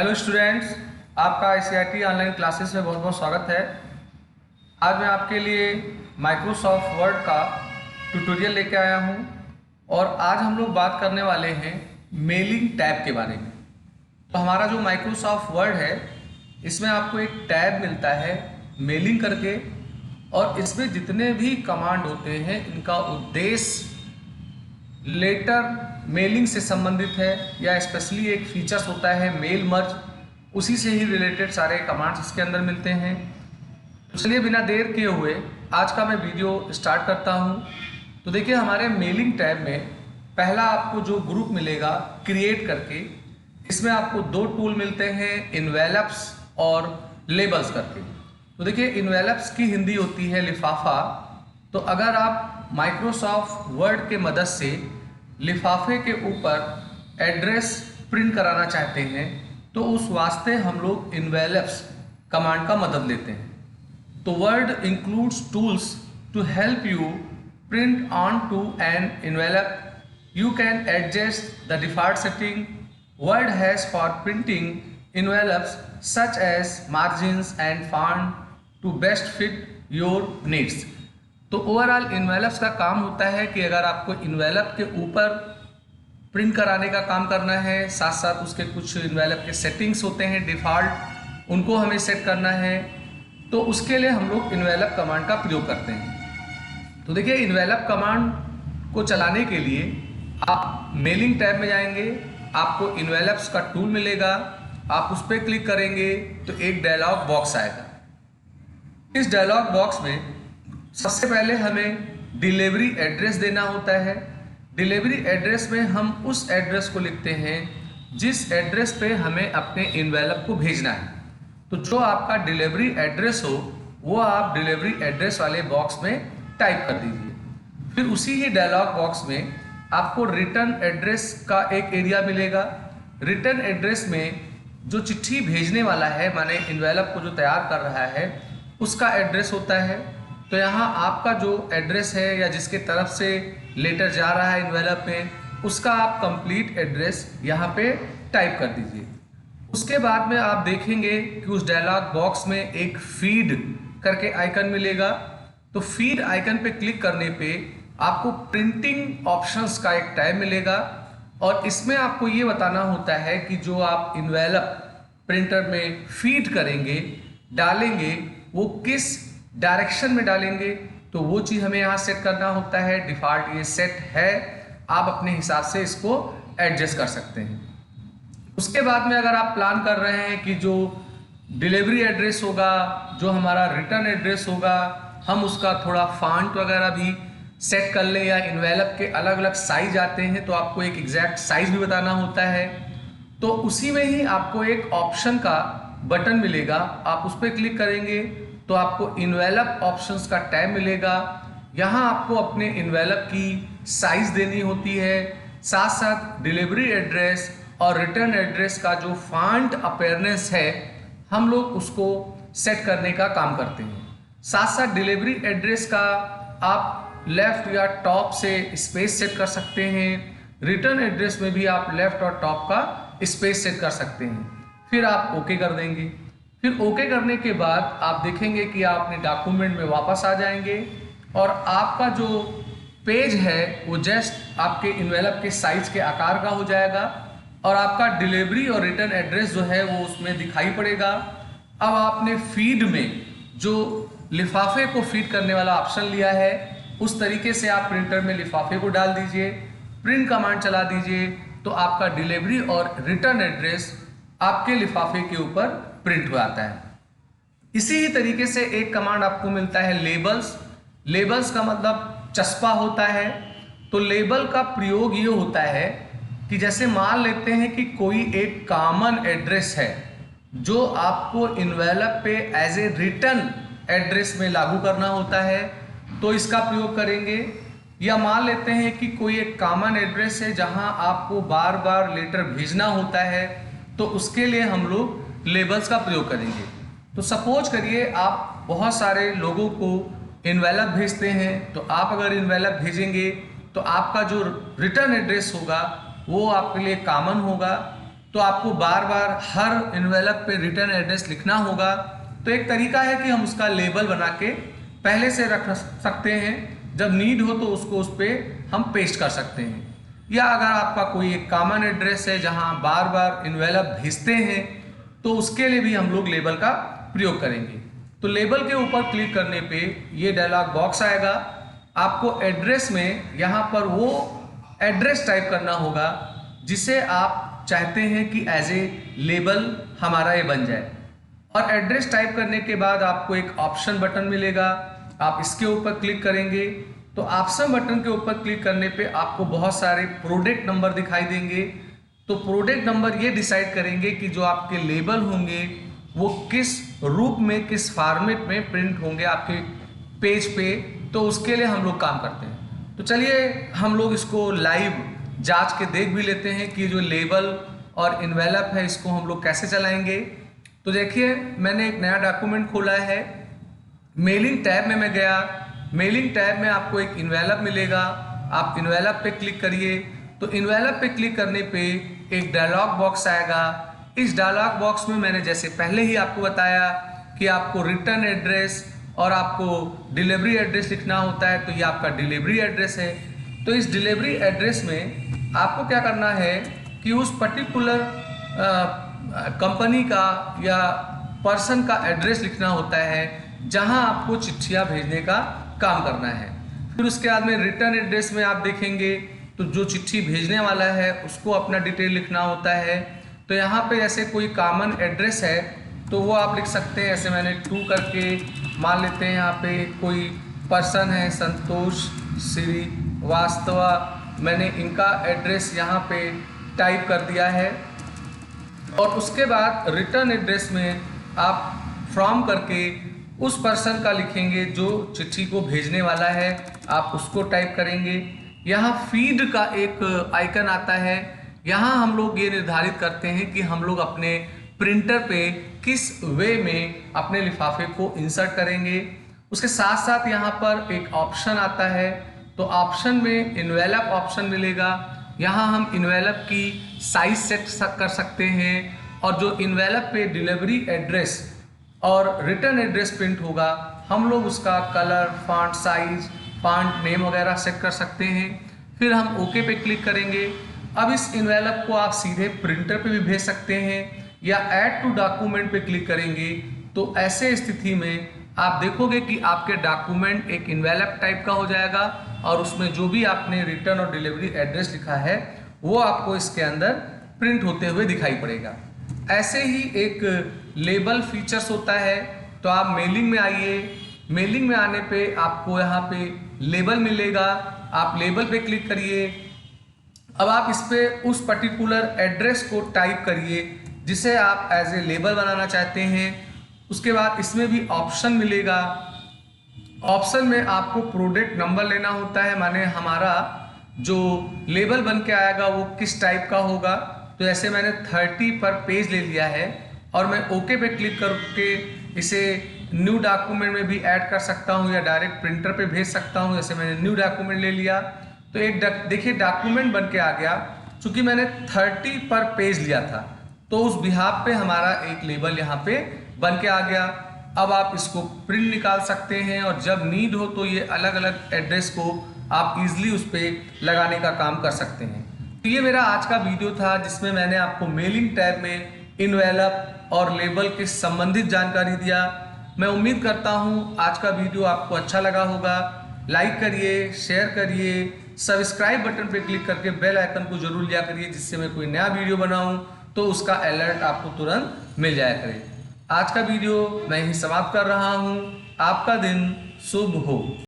Hello students, आपका ICIT online classes में बहुत बहुत स्वागत है। आज मैं आपके लिए माइक्रोसॉफ्ट वर्ड का ट्यूटोरियल लेके आया हूं और आज हम लोग बात करने वाले हैं मेलिंग टैब के बारे में। तो हमारा जो माइक्रोसॉफ्ट वर्ड है इसमें आपको एक टैब मिलता है मेलिंग करके, और इसमें जितने भी कमांड होते हैं इनका उद्देश्य लेटर मेलिंग से संबंधित है, या स्पेशली एक फीचर्स होता है मेल मर्ज, उसी से ही रिलेटेड सारे कमांड्स इसके अंदर मिलते हैं। तो चलिए बिना देर किए हुए आज का मैं वीडियो स्टार्ट करता हूं। तो देखिए, हमारे मेलिंग टैब में पहला आपको जो ग्रुप मिलेगा क्रिएट करके, इसमें आपको दो टूल मिलते हैं, इन्वेलप्स और लेबल्स करके। तो देखिए, इन्वेलप्स की हिंदी होती है लिफाफा। तो अगर आप माइक्रोसॉफ्ट वर्ड के मदद से लिफाफे के ऊपर एड्रेस प्रिंट कराना चाहते हैं तो उस वास्ते हम लोग इन्वेलप्स कमांड का मदद लेते हैं। तो Word includes tools to help you print on to an envelope. You can adjust the default setting Word has for printing envelopes such as margins and font to best fit your needs. तो overall envelopes का काम होता है कि अगर आपको envelope के ऊपर प्रिंट कराने का काम करना है, साथ साथ उसके कुछ इन्वेलप के सेटिंग्स होते हैं डिफ़ॉल्ट, उनको हमें सेट करना है, तो उसके लिए हम लोग इन्वेलप कमांड का प्रयोग करते हैं। तो देखिए, इन्वेलप कमांड को चलाने के लिए आप मेलिंग टैब में जाएंगे, आपको इन्वेलप्स का टूल मिलेगा, आप उस पर क्लिक करेंगे तो एक डायलॉग बॉक्स आएगा। इस डायलॉग बॉक्स में सबसे पहले हमें डिलीवरी एड्रेस देना होता है। डिलीवरी एड्रेस में हम उस एड्रेस को लिखते हैं जिस एड्रेस पे हमें अपने इन्वेलप को भेजना है। तो जो आपका डिलीवरी एड्रेस हो वो आप डिलीवरी एड्रेस वाले बॉक्स में टाइप कर दीजिए। फिर उसी ही डायलॉग बॉक्स में आपको रिटर्न एड्रेस का एक एरिया मिलेगा। रिटर्न एड्रेस में जो चिट्ठी भेजने वाला है, माने इन्वेलप को जो तैयार कर रहा है, उसका एड्रेस होता है। तो यहाँ आपका जो एड्रेस है या जिसके तरफ से लेटर जा रहा है इन्वेलप में, उसका आप कंप्लीट एड्रेस यहाँ पे टाइप कर दीजिए। उसके बाद में आप देखेंगे कि उस डायलॉग बॉक्स में एक फीड करके आइकन मिलेगा। तो फीड आइकन पे क्लिक करने पे आपको प्रिंटिंग ऑप्शंस का एक टैब मिलेगा, और इसमें आपको ये बताना होता है कि जो आप इन्वेलप प्रिंटर में फीड करेंगे, डालेंगे, वो किस डायरेक्शन में डालेंगे। तो वो चीज़ हमें यहाँ सेट करना होता है। डिफ़ॉल्ट ये सेट है, आप अपने हिसाब से इसको एडजस्ट कर सकते हैं। उसके बाद में अगर आप प्लान कर रहे हैं कि जो डिलीवरी एड्रेस होगा, जो हमारा रिटर्न एड्रेस होगा, हम उसका थोड़ा फॉन्ट वगैरह भी सेट कर लें, या इन्वेलप के अलग अलग साइज आते हैं तो आपको एक एग्जैक्ट साइज भी बताना होता है, तो उसी में ही आपको एक ऑप्शन का बटन मिलेगा। आप उस पर क्लिक करेंगे तो आपको इन्वेलप ऑप्शंस का टैब मिलेगा। यहाँ आपको अपने इन्वेलप की साइज देनी होती है, साथ साथ डिलीवरी एड्रेस और रिटर्न एड्रेस का जो फॉन्ट अपेयरनेस है, हम लोग उसको सेट करने का काम करते हैं। साथ साथ डिलीवरी एड्रेस का आप लेफ्ट या टॉप से स्पेस सेट कर सकते हैं। रिटर्न एड्रेस में भी आप लेफ्ट और टॉप का स्पेस सेट कर सकते हैं। फिर आप ओके कर देंगे। फिर ओके करने के बाद आप देखेंगे कि आप अपने डॉक्यूमेंट में वापस आ जाएंगे, और आपका जो पेज है वो जस्ट आपके इन्वेलप के साइज के आकार का हो जाएगा, और आपका डिलीवरी और रिटर्न एड्रेस जो है वो उसमें दिखाई पड़ेगा। अब आपने फीड में जो लिफाफे को फीड करने वाला ऑप्शन लिया है, उस तरीके से आप प्रिंटर में लिफाफे को डाल दीजिए, प्रिंट कमांड चला दीजिए, तो आपका डिलीवरी और रिटर्न एड्रेस आपके लिफाफे के ऊपर प्रिंट हो आता है। इसी ही तरीके से एक कमांड आपको मिलता है लेबल्स। लेबल्स का मतलब चस्पा होता है। तो लेबल का प्रयोग ये होता है कि जैसे मान लेते हैं कि कोई एक कॉमन एड्रेस है जो आपको इन्वेलप पे एज ए रिटर्न एड्रेस में लागू करना होता है, तो इसका प्रयोग करेंगे। या मान लेते हैं कि कोई एक कॉमन एड्रेस है जहां आपको बार बार लेटर भेजना होता है, तो उसके लिए हम लोग लेबल्स का प्रयोग करेंगे। तो सपोज करिए आप बहुत सारे लोगों को इन्वेलप भेजते हैं, तो आप अगर इन्वेलप भेजेंगे तो आपका जो रिटर्न एड्रेस होगा वो आपके लिए कॉमन होगा। तो आपको बार बार हर इन्वेलप पे रिटर्न एड्रेस लिखना होगा। तो एक तरीका है कि हम उसका लेबल बना के पहले से रख सकते हैं, जब नीड हो तो उसको उस पर हम पेस्ट कर सकते हैं। या अगर आपका कोई एक कॉमन एड्रेस है जहां बार बार इन्वेलप भेजते हैं तो उसके लिए भी हम लोग लेबल का प्रयोग करेंगे। तो लेबल के ऊपर क्लिक करने पे ये डायलॉग बॉक्स आएगा। आपको एड्रेस में यहाँ पर वो एड्रेस टाइप करना होगा जिसे आप चाहते हैं कि एज ए लेबल हमारा ये बन जाए। और एड्रेस टाइप करने के बाद आपको एक ऑप्शन बटन मिलेगा, आप इसके ऊपर क्लिक करेंगे तो ऑप्शन बटन के ऊपर क्लिक करने पे आपको बहुत सारे प्रोडक्ट नंबर दिखाई देंगे। तो प्रोडक्ट नंबर ये डिसाइड करेंगे कि जो आपके लेबल होंगे वो किस रूप में, किस फॉर्मेट में प्रिंट होंगे आपके पेज पे। तो उसके लिए हम लोग काम करते हैं। तो चलिए हम लोग इसको लाइव जांच के देख भी लेते हैं कि जो लेबल और इन्वेलप है इसको हम लोग कैसे चलाएंगे। तो देखिए मैंने एक नया डॉक्यूमेंट खोला है, मेलिंग टैब में मैं गया। मेलिंग टैब में आपको एक इन्वेलप मिलेगा, आप इन्वेलप पे क्लिक करिए। तो इन्वेलप पे क्लिक करने पे एक डायलॉग बॉक्स आएगा। इस डायलॉग बॉक्स में मैंने जैसे पहले ही आपको बताया कि आपको रिटर्न एड्रेस और आपको डिलीवरी एड्रेस लिखना होता है। तो ये आपका डिलीवरी एड्रेस है। तो इस डिलीवरी एड्रेस में आपको क्या करना है कि उस पर्टिकुलर कंपनी का या पर्सन का एड्रेस लिखना होता है जहां आपको चिट्ठियां भेजने का काम करना है। फिर उसके बाद में रिटर्न एड्रेस में आप देखेंगे तो जो चिट्ठी भेजने वाला है उसको अपना डिटेल लिखना होता है। तो यहाँ पे ऐसे कोई कॉमन एड्रेस है तो वो आप लिख सकते हैं। ऐसे मैंने 2 करके मान लेते हैं, यहाँ पे कोई पर्सन है संतोष श्रीवास्तव, मैंने इनका एड्रेस यहाँ पे टाइप कर दिया है। और उसके बाद रिटर्न एड्रेस में आप फ्रॉम करके उस पर्सन का लिखेंगे जो चिट्ठी को भेजने वाला है, आप उसको टाइप करेंगे। यहाँ फीड का एक आइकन आता है, यहाँ हम लोग ये निर्धारित करते हैं कि हम लोग अपने प्रिंटर पे किस वे में अपने लिफाफे को इंसर्ट करेंगे। उसके साथ साथ यहाँ पर एक ऑप्शन आता है, तो ऑप्शन में इन्वेलप ऑप्शन मिलेगा। यहाँ हम इन्वेलप की साइज सेट कर सकते हैं और जो इन्वेलप पे डिलीवरी एड्रेस और रिटर्न एड्रेस प्रिंट होगा हम लोग उसका colour, font size, font name वगैरह सेट कर सकते हैं। फिर हम ओके पे क्लिक करेंगे। अब इस इन्वेलप को आप सीधे प्रिंटर पे भी भेज सकते हैं या ऐड टू डॉक्यूमेंट पे क्लिक करेंगे। तो ऐसे स्थिति में आप देखोगे कि आपके डॉक्यूमेंट एक इन्वेलप टाइप का हो जाएगा और उसमें जो भी आपने रिटर्न और डिलीवरी एड्रेस लिखा है वो आपको इसके अंदर प्रिंट होते हुए दिखाई पड़ेगा। ऐसे ही एक लेबल फीचर्स होता है। तो आप मेलिंग में आइए, मेलिंग में आने पे आपको यहाँ पे लेबल मिलेगा, आप लेबल पे क्लिक करिए। अब आप इस पे उस पर्टिकुलर एड्रेस को टाइप करिए जिसे आप एज ए लेबल बनाना चाहते हैं। उसके बाद इसमें भी ऑप्शन मिलेगा, ऑप्शन में आपको प्रोडक्ट नंबर लेना होता है, माने हमारा जो लेबल बन के आएगा वो किस टाइप का होगा। तो ऐसे मैंने 30 पर पेज ले लिया है और मैं ओके पे क्लिक करके इसे न्यू डॉक्यूमेंट में भी ऐड कर सकता हूँ या डायरेक्ट प्रिंटर पे भेज सकता हूँ। जैसे मैंने न्यू डॉक्यूमेंट ले लिया तो एक देखिए डॉक्यूमेंट बन के आ गया। चूंकि मैंने 30 पर पेज लिया था तो उस बिहाफ पे हमारा एक लेबल यहाँ पे बन के आ गया। अब आप इसको प्रिंट निकाल सकते हैं और जब नीड हो तो ये अलग अलग एड्रेस को आप इजीली उस पर लगाने का काम कर सकते हैं। तो ये मेरा आज का वीडियो था जिसमें मैंने आपको मेलिंग टैब में इन्वेलप और लेबल के संबंधित जानकारी दिया। मैं उम्मीद करता हूँ आज का वीडियो आपको अच्छा लगा होगा। लाइक करिए, शेयर करिए, सब्सक्राइब बटन पे क्लिक करके बेल आइकन को जरूर लिया करिए जिससे मैं कोई नया वीडियो बनाऊं तो उसका अलर्ट आपको तुरंत मिल जाया करे। आज का वीडियो मैं ही समाप्त कर रहा हूँ। आपका दिन शुभ हो।